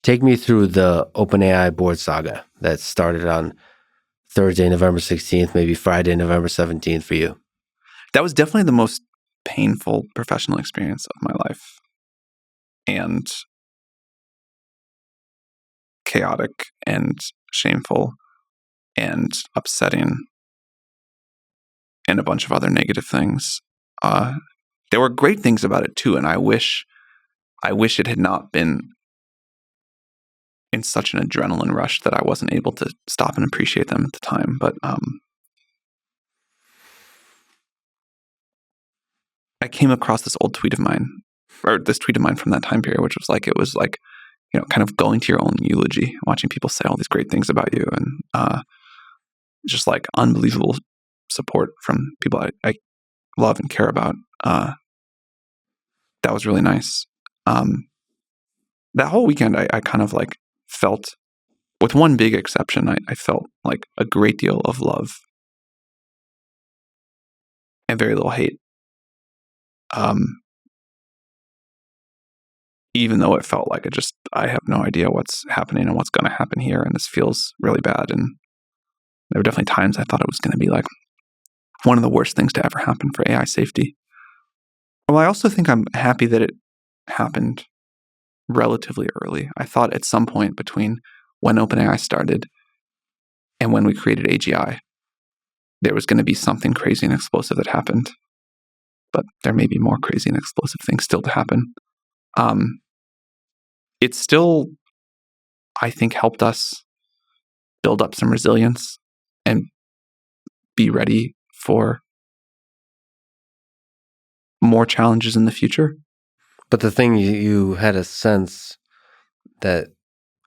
Take me through the OpenAI board saga that started on Thursday, November 16th, maybe Friday, November 17th for you. That was definitely the most painful professional experience of my life. And chaotic and shameful and upsetting and a bunch of other negative things. There were great things about it too, and I wish it had not been in such an adrenaline rush that I wasn't able to stop and appreciate them at the time. But I came across this tweet of mine from that time period, which was like, kind of going to your own eulogy, watching people say all these great things about you, and just like unbelievable support from people I love and care about. That was really nice. That whole weekend, I kind of like felt, with one big exception, I felt like a great deal of love and very little hate. Even though it felt like I have no idea what's happening and what's going to happen here, and this feels really bad. And there were definitely times I thought it was going to be like one of the worst things to ever happen for AI safety. Well, I also think I'm happy that it happened relatively early. I thought at some point between when OpenAI started and when we created AGI, there was going to be something crazy and explosive that happened. But there may be more crazy and explosive things still to happen. It still, I think, helped us build up some resilience and be ready for more challenges in the future. But the thing you had a sense that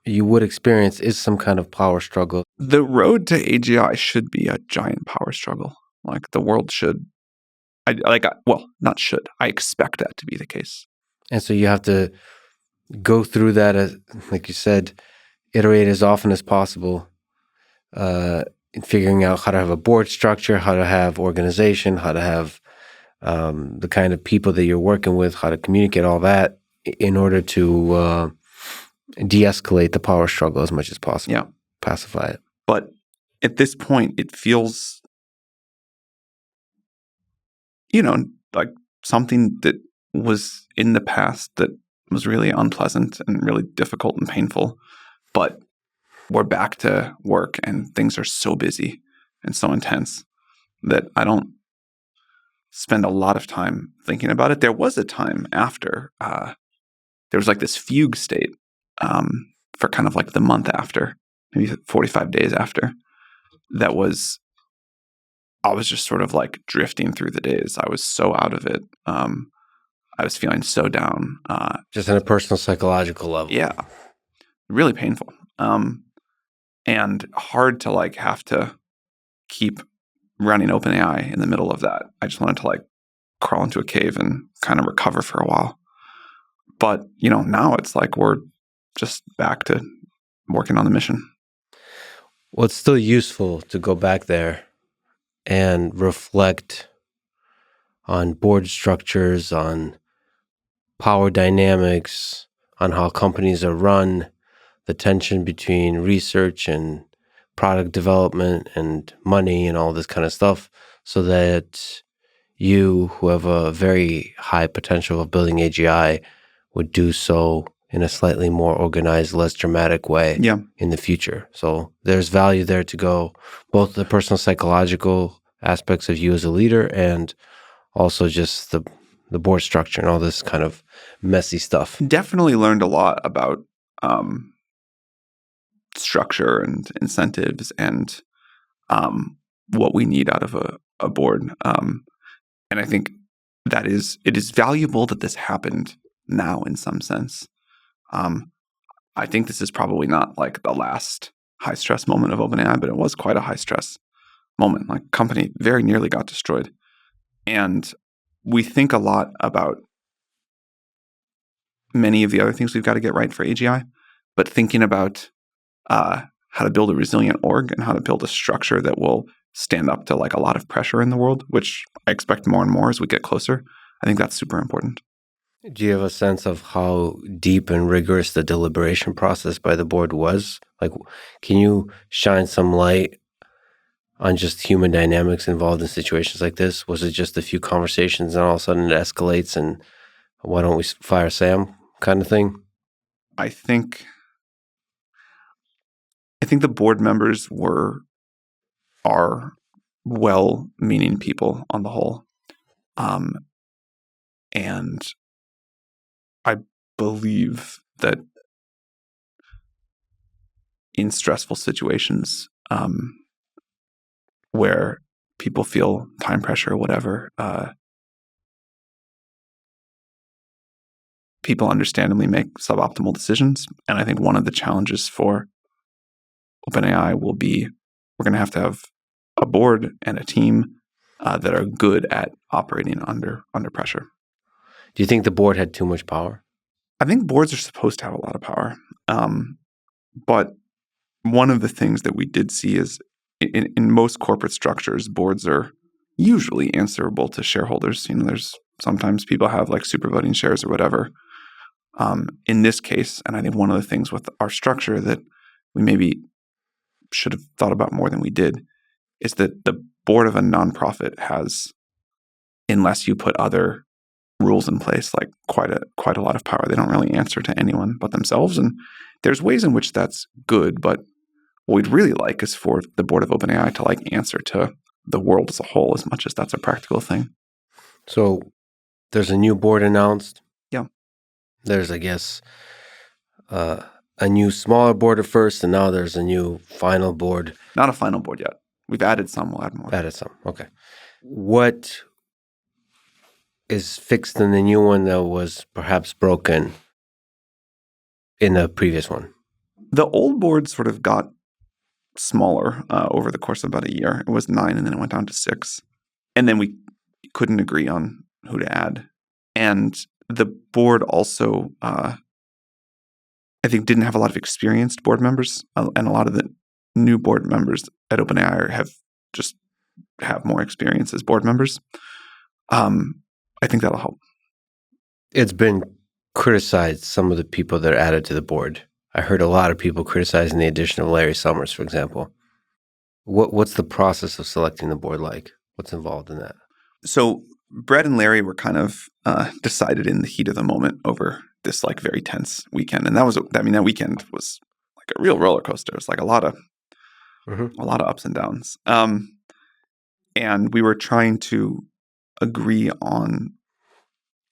you would experience is some kind of power struggle. The road to AGI should be a giant power struggle. Like the world should. Not should. I expect that to be the case. And so you have to go through that, as, like you said, iterate as often as possible in figuring out how to have a board structure, how to have organization, how to have the kind of people that you're working with, how to communicate all that in order to de-escalate the power struggle as much as possible. Yeah. Pacify it. But at this point, it feels, like something that was in the past that was really unpleasant and really difficult and painful. But we're back to work and things are so busy and so intense that I don't spend a lot of time thinking about it. There was a time after, there was like this fugue state for kind of like the month after, maybe 45 days after, I was just sort of like drifting through the days. I was so out of it. I was feeling so down. Just on a personal psychological level. Yeah. Really painful. And hard to like have to keep running OpenAI in the middle of that. I just wanted to like crawl into a cave and kind of recover for a while. But, now it's like we're just back to working on the mission. Well, it's still useful to go back there and reflect on board structures, on power dynamics, on how companies are run, the tension between research and product development and money and all this kind of stuff, so that you, who have a very high potential of building AGI, would do so in a slightly more organized, less dramatic way in the future. So there's value there to go, both the personal psychological aspects of you as a leader and also just the board structure and all this kind of messy stuff. Definitely learned a lot about structure and incentives and what we need out of a board. And I think it is valuable that this happened now in some sense. I think this is probably not like the last high stress moment of OpenAI, but it was quite a high stress moment. Like company very nearly got destroyed. And we think a lot about many of the other things we've got to get right for AGI, but thinking about how to build a resilient org and how to build a structure that will stand up to like a lot of pressure in the world, which I expect more and more as we get closer. I think that's super important. Do you have a sense of how deep and rigorous the deliberation process by the board was? Like, can you shine some light on just human dynamics involved in situations like this? Was it just a few conversations and all of a sudden it escalates and why don't we fire Sam kind of thing? I think the board members are well-meaning people on the whole. And I believe that in stressful situations where people feel time pressure or whatever, people understandably make suboptimal decisions. And I think one of the challenges for OpenAI will be we're going to have a board and a team that are good at operating under pressure. Do you think the board had too much power? I think boards are supposed to have a lot of power. But one of the things that we did see is in most corporate structures, boards are usually answerable to shareholders. There's sometimes people have like super voting shares or whatever. In this case, and I think one of the things with our structure that we maybe should have thought about more than we did is that the board of a nonprofit has, unless you put other rules in place, like quite a lot of power. They don't really answer to anyone but themselves. And there's ways in which that's good, but what we'd really like is for the board of OpenAI to like answer to the world as a whole as much as that's a practical thing. So there's a new board announced. Yeah. There's, I guess, a new smaller board at first, and now there's a new final board. Not a final board yet. We've added some, we'll add more. Added some, okay. What is fixed in the new one that was perhaps broken in the previous one? The old board sort of got smaller over the course of about a year. It was 9 and then it went down to 6. And then we couldn't agree on who to add. And the board also, I think, didn't have a lot of experienced board members. And a lot of the new board members at OpenAI have more experience as board members. I think that'll help. It's been criticized, some of the people that are added to the board. I heard a lot of people criticizing the addition of Larry Summers, for example. What's the process of selecting the board like? What's involved in that? So Brett and Larry were kind of decided in the heat of the moment over this like very tense weekend. And that weekend was like a real roller coaster. It was like a lot of ups and downs. And we were trying to agree on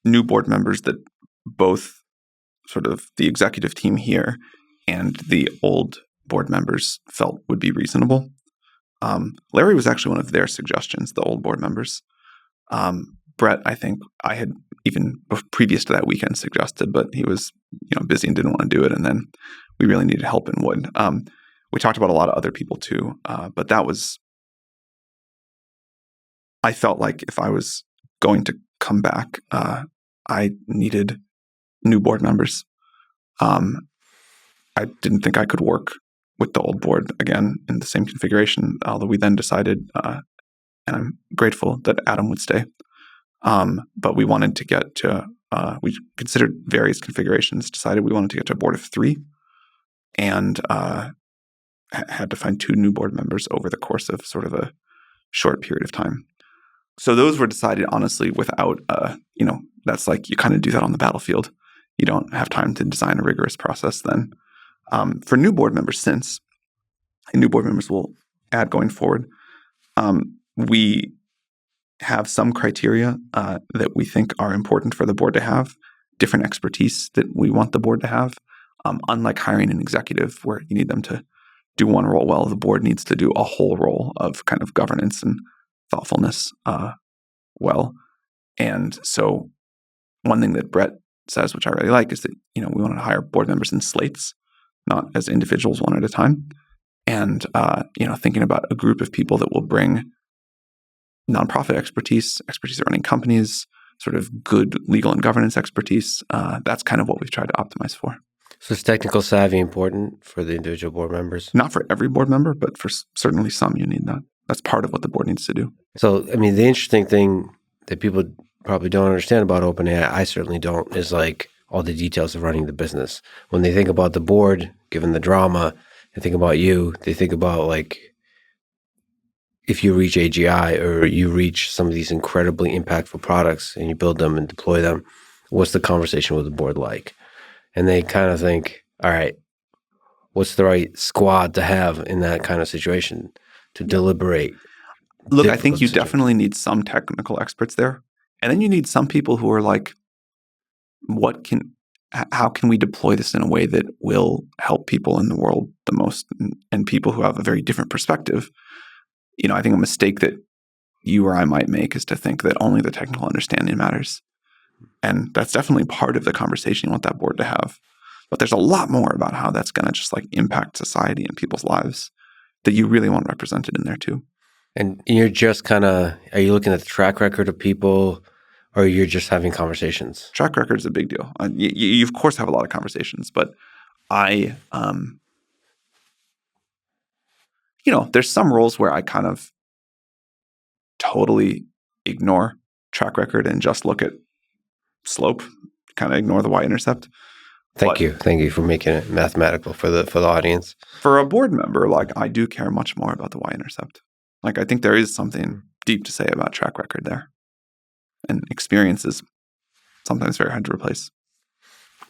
new board members that both sort of the executive team here and the old board members felt would be reasonable. Larry was actually one of their suggestions, the old board members. Brett, I think I had even previous to that weekend suggested, but he was busy and didn't want to do it. And then we really needed help in wood. We talked about a lot of other people too, but that was, I felt like if I was going to come back, I needed new board members. I didn't think I could work with the old board again in the same configuration, although we then decided, and I'm grateful that Adam would stay. But we wanted to get to, we considered various configurations, decided we wanted to get to a board of 3, and had to find 2 new board members over the course of sort of a short period of time. So those were decided honestly without, that's like you kind of do that on the battlefield. You don't have time to design a rigorous process then. For new board members, and new board members will add going forward, we have some criteria that we think are important for the board to have, different expertise that we want the board to have. Unlike hiring an executive where you need them to do one role well, the board needs to do a whole role of kind of governance and thoughtfulness well. And so one thing that Brett says, which I really like, is that we want to hire board members in slates, not as individuals one at a time. And thinking about a group of people that will bring nonprofit expertise at running companies, sort of good legal and governance expertise. That's kind of what we've tried to optimize for. So is technical savvy important for the individual board members? Not for every board member, but for certainly some you need that. That's part of what the board needs to do. So, the interesting thing that people probably don't understand about OpenAI, I certainly don't, is like all the details of running the business. When they think about the board, given the drama, they think about you, they think about like if you reach AGI or you reach some of these incredibly impactful products and you build them and deploy them, what's the conversation with the board like? And they kind of think, all right, what's the right squad to have in that kind of situation to deliberate? Look, I think difficult you situations? definitely need some technical experts there. And then you need some people who are like, how can we deploy this in a way that will help people in the world the most, and people who have a very different perspective. I think a mistake that you or I might make is to think that only the technical understanding matters. And that's definitely part of the conversation you want that board to have. But there's a lot more about how that's going to just like impact society and people's lives that you really want represented in there too. And you're just are you looking at the track record of people, or you're just having conversations? Track record is a big deal. You of course have a lot of conversations, but there's some roles where I kind of totally ignore track record and just look at slope, kind of ignore the y-intercept. Thank you for making it mathematical for the audience. For a board member, like I do care much more about the y-intercept. Like I think there is something deep to say about track record there, and experience is sometimes very hard to replace.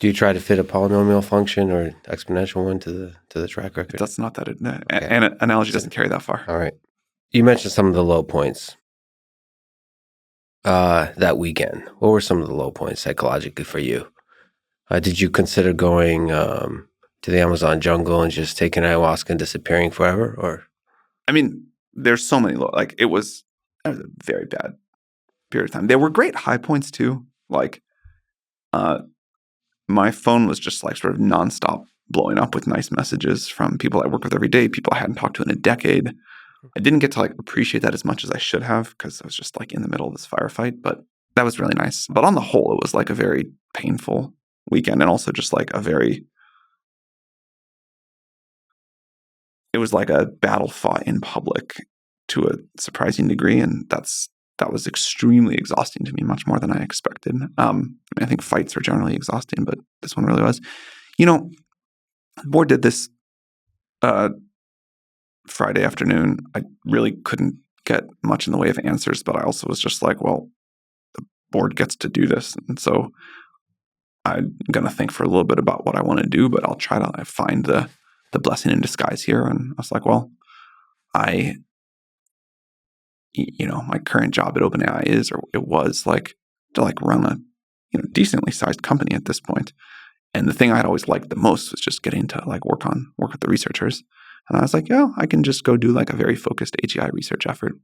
Do you try to fit a polynomial function or exponential one to the track record? That's not that. An analogy doesn't carry that far. All right. You mentioned some of the low points that weekend. What were some of the low points psychologically for you? Did you consider going to the Amazon jungle and just taking ayahuasca and disappearing forever? Or I mean, there's so many low. Like it was a very bad period of time. There were great high points too. Like, my phone was just like sort of nonstop blowing up with nice messages from people I work with every day, people I hadn't talked to in a decade. I didn't get to like appreciate that as much as I should have because I was just like in the middle of this firefight, but that was really nice. But on the whole, it was like a very painful weekend, and also just like it was like a battle fought in public to a surprising degree, and that was extremely exhausting to me, much more than I expected. I think fights are generally exhausting, but this one really was. The board did this Friday afternoon. I really couldn't get much in the way of answers, but I also was just like, well, the board gets to do this. And so I'm going to think for a little bit about what I want to do, but I'll try to find the blessing in disguise here. And I was like, well, my current job at OpenAI it was like to like run a decently sized company at this point. And the thing I'd always liked the most was just getting to like work with the researchers. And I was like, yeah, I can just go do like a very focused AGI research effort.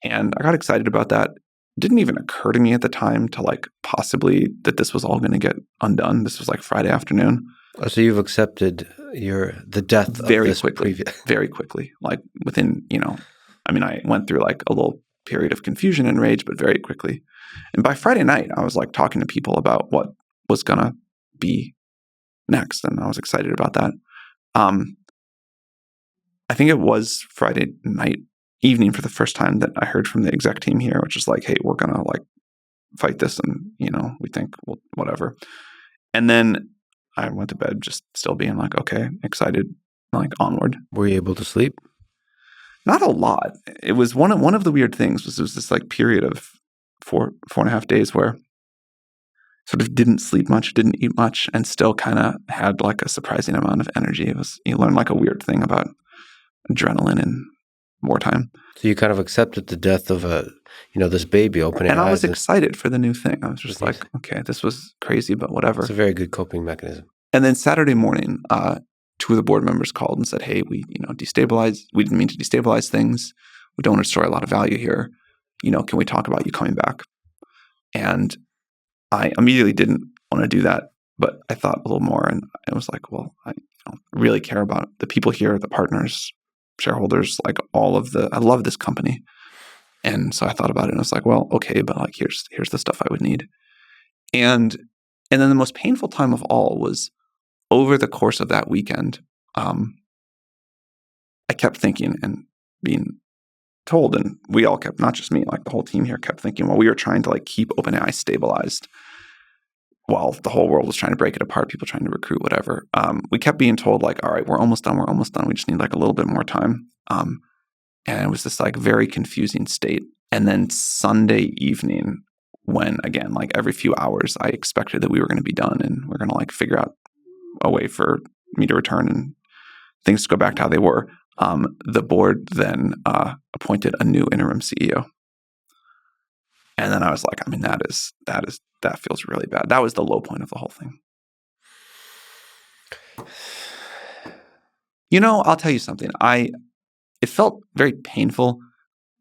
And I got excited about that. It didn't even occur to me at the time to like possibly that this was all going to get undone. This was like Friday afternoon. Oh, so you've accepted the death very of this quickly, very quickly. Like within, I went through like a little period of confusion and rage, but very quickly. And by Friday night, I was like talking to people about what was going to be next. And I was excited about that. I think it was Friday evening for the first time that I heard from the exec team here, which is like, hey, we're going to like fight this. And, we think, well, whatever. And then I went to bed just still being like, okay, excited, like onward. Were you able to sleep? Not a lot. It was one of the weird things was this like period of 4.5 days where sort of didn't sleep much, didn't eat much, and still kind of had like a surprising amount of energy. You learn like a weird thing about adrenaline in wartime. So you kind of accepted the death of this baby OpenAI. And I was excited for the new thing. I was just like, okay, this was crazy, but whatever. It's a very good coping mechanism. And then Saturday morning, two of the board members called and said, hey, we didn't mean to destabilize things. We don't want to destroy a lot of value here. Can we talk about you coming back? And I immediately didn't want to do that, but I thought a little more, and I was like, well, I really care about the people here, the partners, shareholders, like I love this company. And so I thought about it and I was like, well, okay, but like here's the stuff I would need. And then the most painful time of all was over the course of that weekend. I kept thinking and being told, and we all kept, not just me, like the whole team here kept thinking, well, we were trying to like keep OpenAI stabilized while the whole world was trying to break it apart, people trying to recruit, whatever. We kept being told like, all right, we're almost done. We just need like a little bit more time. And it was this like very confusing state. And then Sunday evening, when again, like every few hours, I expected that we were going to be done and we're going to like figure out a way for me to return and things to go back to how they were. The board then appointed a new interim CEO. And then I was like, I mean, that feels really bad. That was the low point of the whole thing. You know, I'll tell you something. It felt very painful,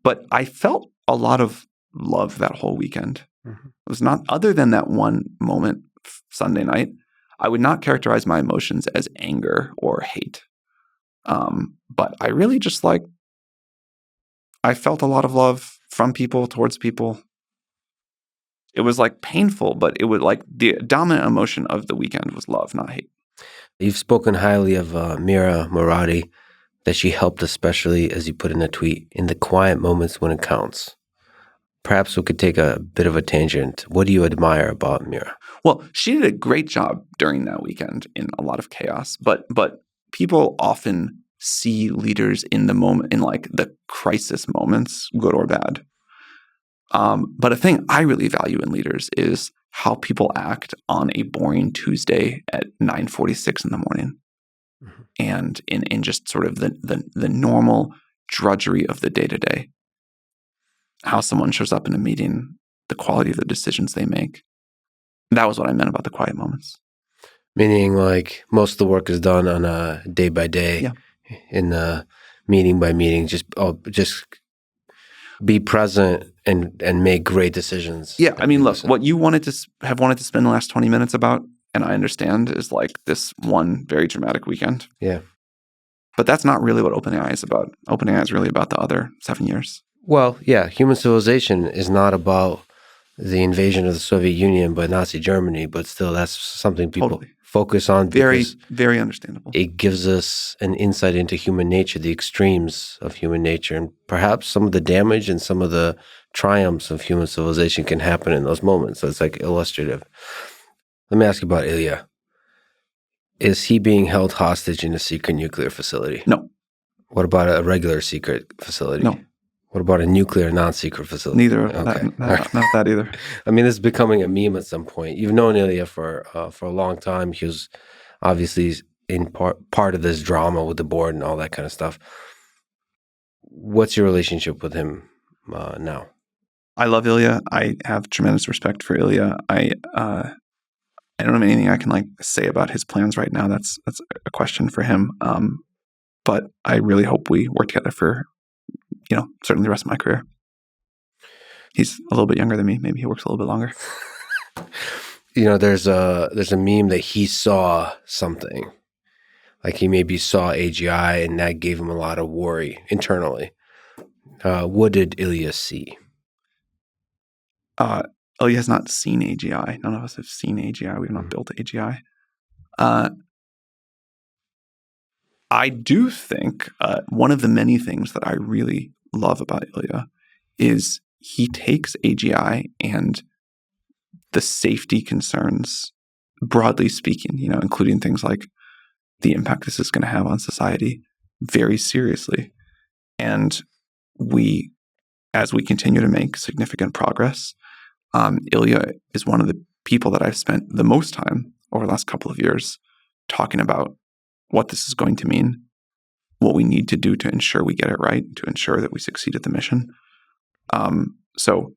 but I felt a lot of love that whole weekend. Mm-hmm. It was not, other than that one moment Sunday night, I would not characterize my emotions as anger or hate. But I really just like, I felt a lot of love from people towards people. It was like painful, but it was like the dominant emotion of the weekend was love, not hate. You've spoken highly of Mira Murati, that she helped, especially, as you put in a tweet, in the quiet moments when it counts. Perhaps we could take a bit of a tangent. What do you admire about Mira? Well, she did a great job during that weekend in a lot of chaos, but people often see leaders in the moment, in like the crisis moments, good or bad. But a thing I really value in leaders is how people act on a boring Tuesday at 9:46 in the morning. Mm-hmm. And in just sort of the normal drudgery of the day-to-day. How someone shows up in a meeting, the quality of the decisions they make. That was what I meant about the quiet moments. Meaning like most of the work is done on a day-by-day, in the meeting by meeting, just be present and make great decisions. Yeah, I mean, look, what you wanted to spend the last 20 minutes about, and I understand, is like this one very dramatic weekend. Yeah. But that's not really what OpenAI is about. OpenAI is really about the other 7 years. Well, yeah, human civilization is not about the invasion of the Soviet Union by Nazi Germany, but still that's something people focus on. Very, very understandable. It gives us an insight into human nature, the extremes of human nature, and perhaps some of the damage and some of the triumphs of human civilization can happen in those moments. So it's like illustrative. Let me ask you about Ilya. Is he being held hostage in a secret nuclear facility? No. What about a regular secret facility? No. What about a nuclear non-secret facility? Neither. Okay. Not that either. I mean, this is becoming a meme at some point. You've known Ilya for a long time. He was obviously in part of this drama with the board and all that kind of stuff. What's your relationship with him now? I love Ilya. I have tremendous respect for Ilya. I don't have anything I can like say about his plans right now. That's a question for him. But I really hope we work together for, certainly the rest of my career. He's a little bit younger than me. Maybe he works a little bit longer. There's a meme that he saw something. Like he maybe saw AGI and that gave him a lot of worry internally. What did Ilya see? Ilya has not seen AGI. None of us have seen AGI. We've not built AGI. I do think one of the many things that I really love about Ilya is he takes AGI and the safety concerns, broadly speaking, including things like the impact this is going to have on society, very seriously. And as we continue to make significant progress, Ilya is one of the people that I've spent the most time over the last couple of years talking about what this is going to mean, what we need to do to ensure we get it right, to ensure that we succeed at the mission. So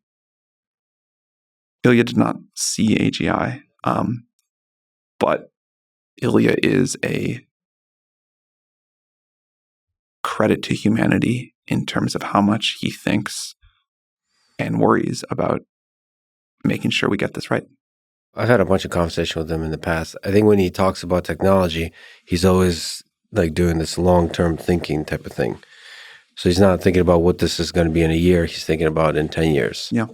Ilya did not see AGI, but Ilya is a credit to humanity in terms of how much he thinks and worries about making sure we get this right. I've had a bunch of conversation with him in the past. I think when he talks about technology, he's always like doing this long-term thinking type of thing. So he's not thinking about what this is going to be in a year. He's thinking about in 10 years. Yeah.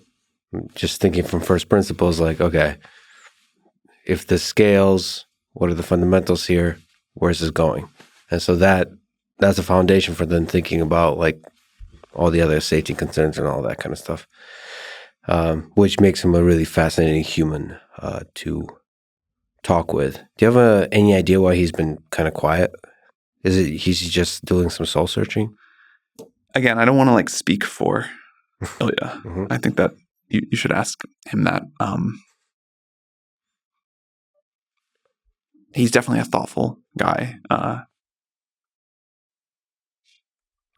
Just thinking from first principles, like, okay, if this scales, what are the fundamentals here? Where's this going? And so that's a foundation for them thinking about like all the other safety concerns and all that kind of stuff, which makes him a really fascinating human to talk with. Do you have any idea why he's been kind of quiet? Is it he's just doing some soul searching? Again, I don't want to like speak for Ilya. Mm-hmm. I think that you should ask him that. He's definitely a thoughtful guy.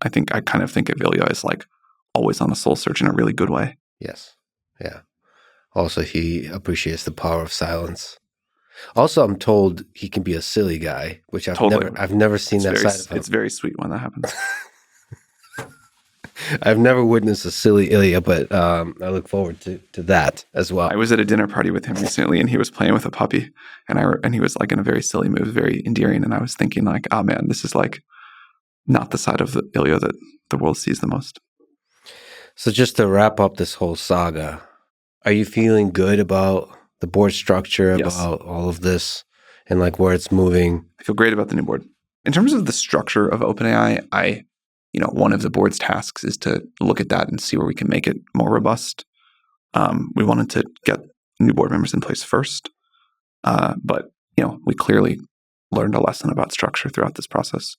I kind of think of Ilya as like always on a soul search in a really good way. Yes. Yeah. Also, he appreciates the power of silence. Also, I'm told he can be a silly guy, which I've never seen that side of him. It's very sweet when that happens. I've never witnessed a silly Ilya, but I look forward to that as well. I was at a dinner party with him recently, and he was playing with a puppy, and he was like in a very silly mood, very endearing, and I was thinking like, oh man, this is like not the side of the Ilya that the world sees the most. So just to wrap up this whole saga, are you feeling good about the board structure, Yes. about all of this, and like where it's moving? I feel great about the new board. In terms of the structure of OpenAI, one of the board's tasks is to look at that and see where we can make it more robust. We wanted to get new board members in place first, but we clearly learned a lesson about structure throughout this process.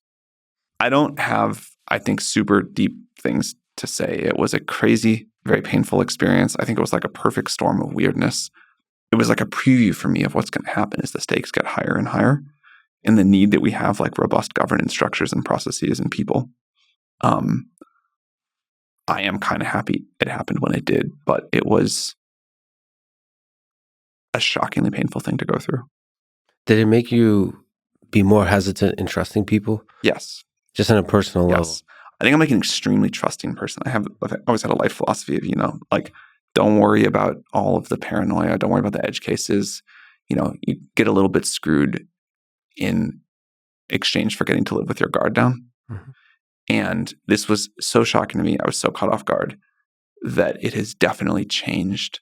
I don't have, I think, super deep things to say. It was a crazy, very painful experience. I think it was like a perfect storm of weirdness. It was like a preview for me of what's going to happen as the stakes get higher and higher, and the need that we have like robust governance structures and processes and people. I am kind of happy it happened when it did, but it was a shockingly painful thing to go through. Did it make you be more hesitant in trusting people? Yes. Just on a personal level? I think I'm like an extremely trusting person. I've always had a life philosophy of, like, don't worry about all of the paranoia. Don't worry about the edge cases. You get a little bit screwed in exchange for getting to live with your guard down. Mm-hmm. And this was so shocking to me. I was so caught off guard that it has definitely changed.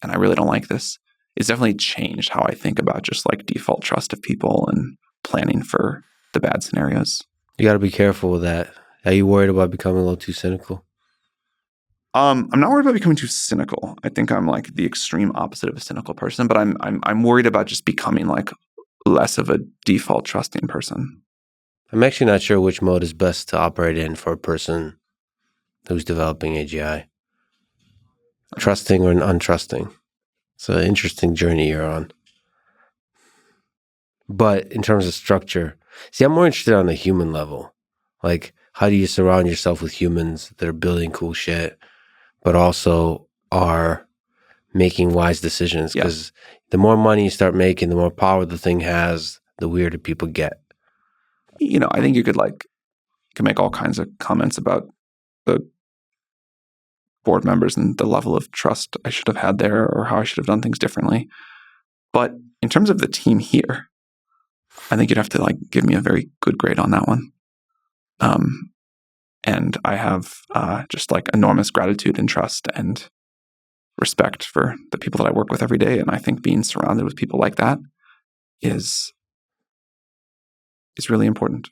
And I really don't like this. It's definitely changed how I think about just like default trust of people and planning for the bad scenarios. You got to be careful with that. Are you worried about becoming a little too cynical? I'm not worried about becoming too cynical. I think I'm like the extreme opposite of a cynical person, but I'm worried about just becoming like less of a default trusting person. I'm actually not sure which mode is best to operate in for a person who's developing AGI. Trusting or untrusting. It's an interesting journey you're on. But in terms of structure, see, I'm more interested on the human level. Like, how do you surround yourself with humans that are building cool shit, but also are making wise decisions? Because the more money you start making, the more power the thing has, the weirder people get. I think you could make all kinds of comments about the board members and the level of trust I should have had there or how I should have done things differently. But in terms of the team here, I think you'd have to give me a very good grade on that one. And I have just enormous gratitude and trust and respect for the people that I work with every day. And I think being surrounded with people like that is really important.